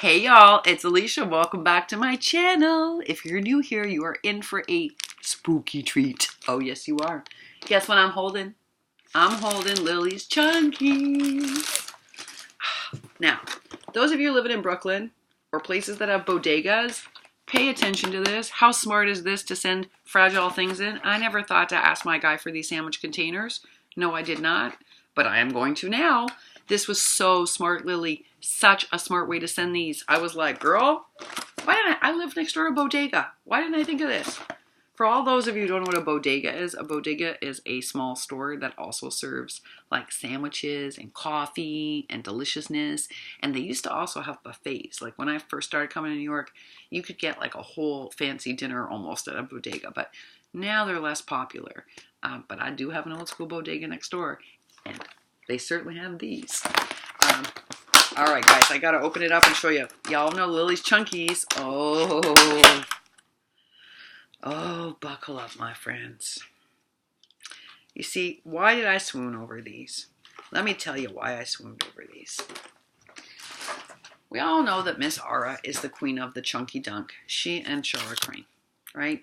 Hey y'all, it's Alicia. Welcome back to my channel. If you're new here, you are in for a spooky treat. Oh yes, you are. Guess what I'm holding? I'm holding Lily's Chunkies. Now, those of you living in Brooklyn or places that have bodegas, pay attention to this. How smart is this to send fragile things in? I never thought to ask my guy for these sandwich containers. No, I did not, but I am going to now. This was so smart, Lily. Such a smart way to send these. I was like, girl, why didn't I live next door to a bodega. Why didn't I think of this? For all those of you who don't know what a bodega is a small store that also serves like sandwiches and coffee and deliciousness. And they used to also have buffets. Like when I first started coming to New York, you could get like a whole fancy dinner almost at a bodega. But now they're less popular. But I do have an old school bodega next door. And they certainly have these. All right, guys, I got to open it up and show you. Y'all know Lily's Chunkies. Oh, buckle up, my friends. You see, why did I swoon over these? Let me tell you why I swooned over these. We all know that Miss Ara is the queen of the chunky dunk. She and Shara Crane, right?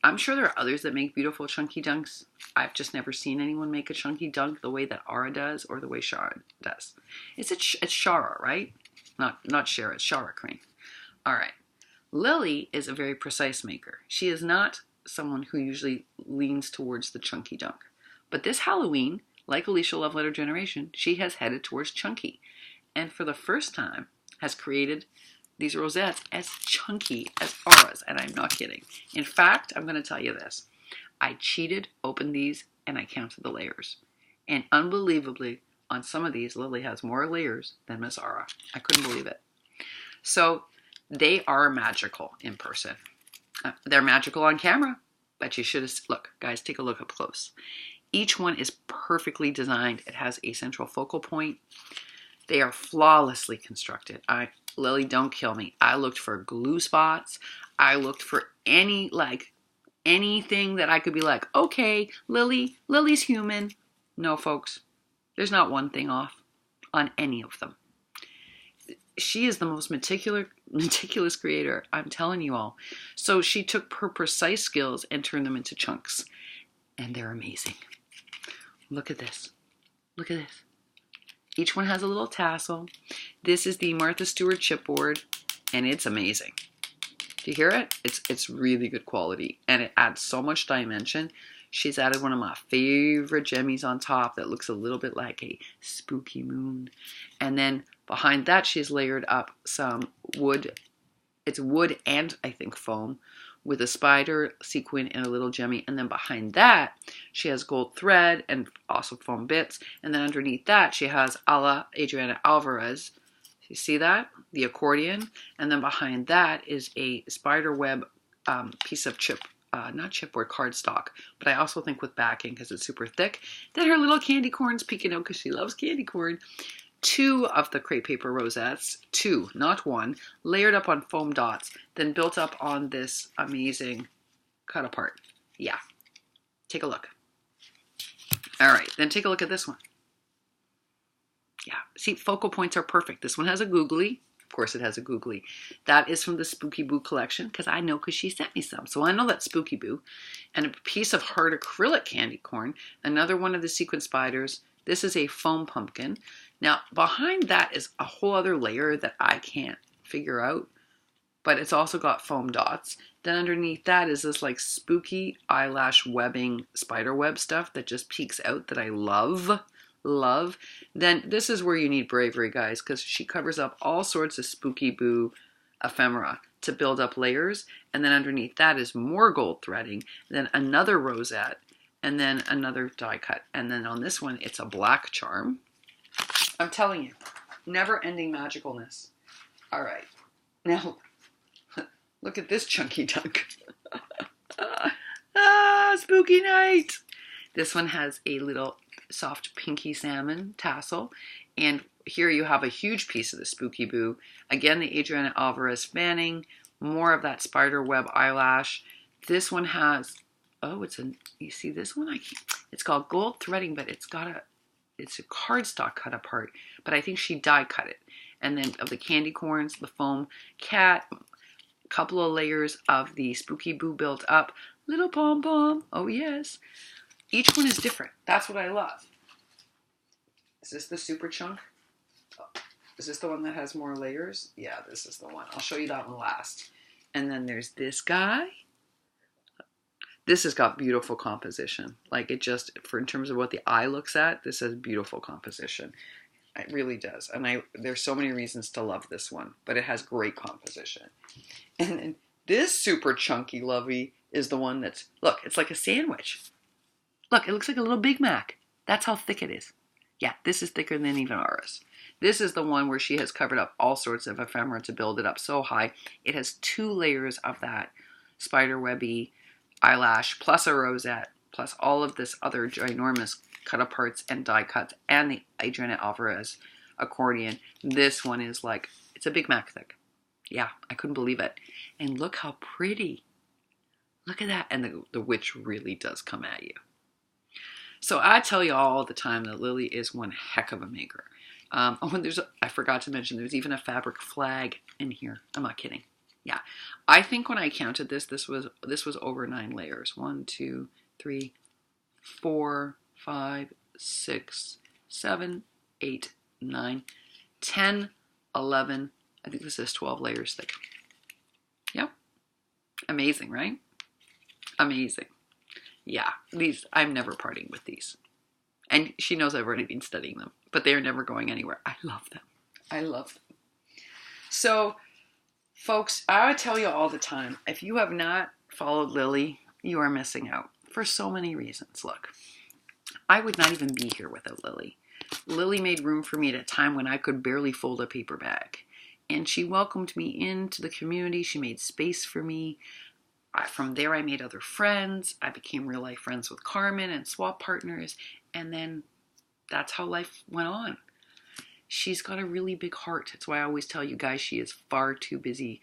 I'm sure there are others that make beautiful chunky dunks. I've just never seen anyone make a chunky dunk the way that Ara does or the way Shara does. It's Shara, right? Not Shara, it's Shara Crane. All right. Lily is a very precise maker. She is not someone who usually leans towards the chunky dunk. But this Halloween, like Alicia Love Letter Generation, she has headed towards chunky. And for the first time has created these rosettes as chunky as Ara's. And I'm not kidding. In fact, I'm going to tell you this. I cheated, opened these, and I counted the layers. And unbelievably, on some of these, Lily has more layers than Miss Ara. I couldn't believe it. So they are magical in person. They're magical on camera, but you should have, look, guys, take a look up close. Each one is perfectly designed. It has a central focal point. They are flawlessly constructed. Lily, don't kill me. I looked for glue spots. I looked for anything that I could be like, okay, Lily's human. No, folks, there's not one thing off on any of them. She is the most meticulous creator, I'm telling you all. So she took her precise skills and turned them into chunks. And they're amazing. Look at this. Look at this. Each one has a little tassel. This is the Martha Stewart chipboard, and it's amazing. Do you hear it? It's really good quality, and it adds so much dimension. She's added one of my favorite gemmies on top that looks a little bit like a spooky moon. And then behind that, she's layered up some wood. It's wood and, I think, foam with a spider, sequin, and a little gemmy. And then behind that, she has gold thread and also foam bits. And then underneath that, she has a la Adriana Alvarez. You see that? The accordion. And then behind that is a spider web piece of not chipboard, cardstock. But I also think with backing because it's super thick. Then her little candy corns peeking out because she loves candy corn. 2 of the crepe paper rosettes, 2, not 1, layered up on foam dots, then built up on this amazing cut apart. Yeah, take a look. All right, then take a look at this one. Yeah, see, focal points are perfect. This one has a googly. Of course it has a googly. That is from the Spooky Boo collection because I know because she sent me some. So I know that's Spooky Boo. And a piece of hard acrylic candy corn. Another one of the sequin spiders. This is a foam pumpkin. Now, behind that is a whole other layer that I can't figure out. But it's also got foam dots. Then underneath that is this like spooky eyelash webbing spider web stuff that just peeks out that I love. Then this is where you need bravery, guys, because she covers up all sorts of Spooky Boo ephemera to build up layers. And then underneath that is more gold threading, then another rosette, and then another die cut. And then on this one, it's a black charm. I'm telling you, never-ending magicalness. All right. Now, look at this chunky dunk. Spooky night. This one has a little soft pinky salmon tassel. And here you have a huge piece of the Spooky Boo. Again, the Adriana Alvarez fanning. More of that spider web eyelash. This one has, you see this one? It's called gold threading, but it's a cardstock cut apart. But I think she die cut it. and then of the candy corns, the foam cat, a couple of layers of the Spooky Boo built up, little pom pom. Oh yes, each one is different. That's what I love. Is this the super chunk? Is this the one that has more layers? Yeah, this is the one. I'll show you that one last. And then there's this guy. This has got beautiful composition. Like it just, for in terms of what the eye looks at, this has beautiful composition. It really does. And there's so many reasons to love this one, but it has great composition. And then this super chunky lovey is the one that's, look, it's like a sandwich. Look, it looks like a little Big Mac. That's how thick it is. Yeah, this is thicker than even ours. This is the one where she has covered up all sorts of ephemera to build it up so high. It has 2 layers of that spiderwebby eyelash, plus a rosette, plus all of this other ginormous cut aparts and die cuts, and the Adriana Alvarez accordion. This one is like, it's a Big Mac thick. Yeah, I couldn't believe it. And look how pretty. Look at that. And the witch really does come at you. So I tell you all the time that Lily is one heck of a maker. I forgot to mention, there's even a fabric flag in here. I'm not kidding. Yeah, I think when I counted this was over 9 layers. 1, 2, 3, 4, 5, 6, 7, 8, 9, 10, 11. I think this is 12 layers thick. Yep. Amazing, right? Amazing. Yeah, I'm never parting with these. And she knows I've already been studying them, but they are never going anywhere. I love them. I love them. So, folks, I tell you all the time, if you have not followed Lily, you are missing out for so many reasons. Look, I would not even be here without Lily. Lily made room for me at a time when I could barely fold a paper bag. And she welcomed me into the community. She made space for me. From there, I made other friends. I became real life friends with Carmen and swap partners. And then that's how life went on. She's got a really big heart. That's why I always tell you guys she is far too busy.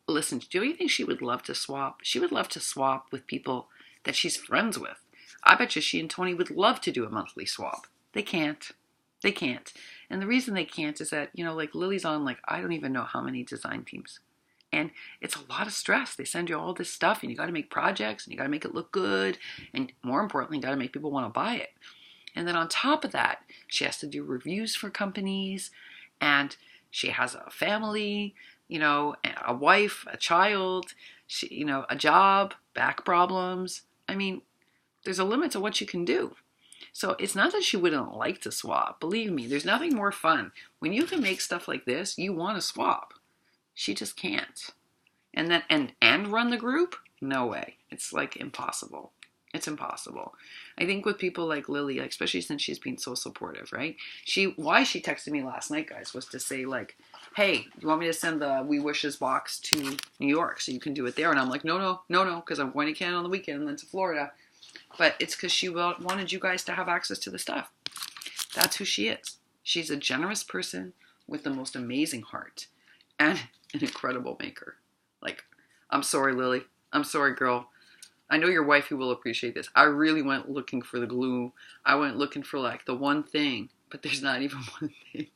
Listen, do you think she would love to swap? She would love to swap with people that she's friends with. I bet you she and Tony would love to do a monthly swap. They can't. They can't. And the reason they can't is that, like Lily's on I don't even know how many design teams. And it's a lot of stress. They send you all this stuff and you got to make projects and you got to make it look good. And more importantly, you got to make people want to buy it. And then on top of that, she has to do reviews for companies, and she has a family, a wife, a child, a job, back problems. I mean, there's a limit to what you can do. So it's not that she wouldn't like to swap. Believe me, there's nothing more fun. When you can make stuff like this, you want to swap. She just can't. And then and run the group? No way. It's impossible. It's impossible. I think with people like Lily, especially since she's been so supportive, right? Why she texted me last night, guys, was to say hey, you want me to send the We Wishes box to New York so you can do it there? And I'm like, no, because I'm going to Canada on the weekend and then to Florida. But it's because she wanted you guys to have access to the stuff. That's who she is. She's a generous person with the most amazing heart and an incredible maker. I'm sorry, Lily. I'm sorry, girl. I know your wifey will appreciate this. I really went looking for the glue. I went looking for the one thing, but there's not even one thing.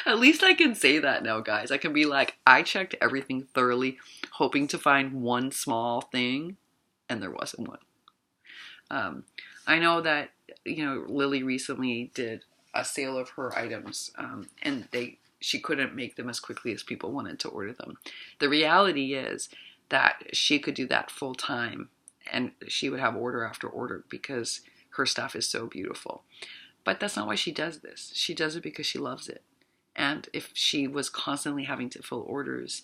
At least I can say that now, guys. I can be I checked everything thoroughly, hoping to find one small thing, and there wasn't one. I know that, Lily recently did a sale of her items, and she couldn't make them as quickly as people wanted to order them. The reality is that she could do that full time and she would have order after order because her stuff is so beautiful. But that's not why she does this. She does it because she loves it. And if she was constantly having to fill orders,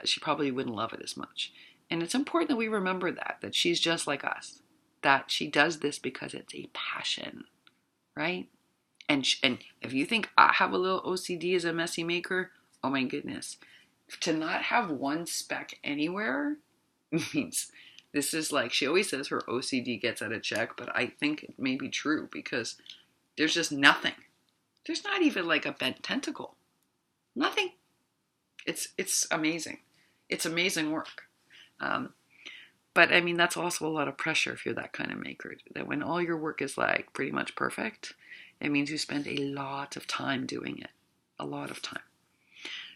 she probably wouldn't love it as much. And it's important that we remember that she's just like us, that she does this because it's a passion, right? And if you think I have a little OCD as a messy maker, oh my goodness. To not have one speck anywhere means this is she always says her OCD gets at a check, but I think it may be true because there's just nothing. There's not even a bent tentacle. Nothing. It's amazing. It's amazing work. But I mean, that's also a lot of pressure if you're that kind of maker, that when all your work is pretty much perfect, it means you spend a lot of time doing it. A lot of time.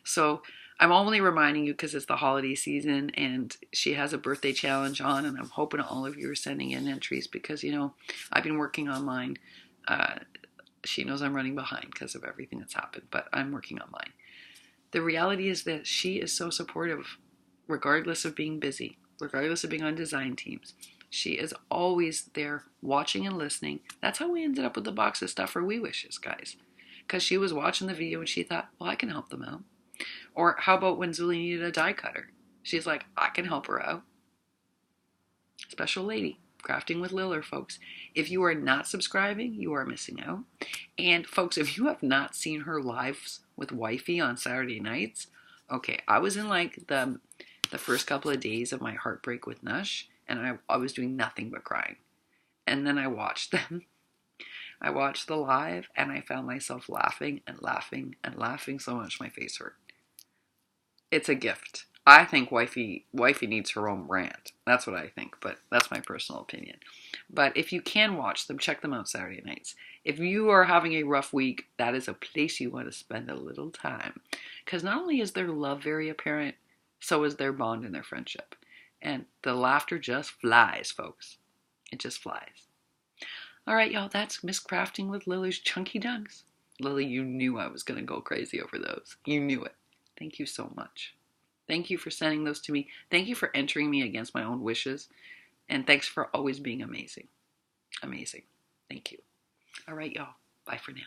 So I'm only reminding you because it's the holiday season and she has a birthday challenge on, and I'm hoping all of you are sending in entries because, you know, I've been working on mine. She knows I'm running behind because of everything that's happened, but I'm working on mine. The reality is that she is so supportive, regardless of being busy, regardless of being on design teams. She is always there watching and listening. That's how we ended up with the box of stuff for We Wishes, guys. Because she was watching the video and she thought, well, I can help them out. Or how about when Zuli needed a die cutter? She's like, I can help her out. Special lady. Crafting with Liller, folks. If you are not subscribing, you are missing out. And folks, if you have not seen her lives with Wifey on Saturday nights, okay, I was in like the first couple of days of my heartbreak with Nush, and I was doing nothing but crying. And then I watched them. I watched the live, and I found myself laughing and laughing and laughing so much my face hurt. It's a gift. I think Wifey needs her own brand. That's what I think, but that's my personal opinion. But if you can watch them, check them out Saturday nights. If you are having a rough week, that is a place you want to spend a little time. Because not only is their love very apparent, so is their bond and their friendship. And the laughter just flies, folks. It just flies. All right, y'all, that's Miss Crafting with Lily's Chunky Dunks. Lily, you knew I was going to go crazy over those. You knew it. Thank you so much. Thank you for sending those to me. Thank you for entering me against my own wishes. And thanks for always being amazing. Amazing. Thank you. All right, y'all. Bye for now.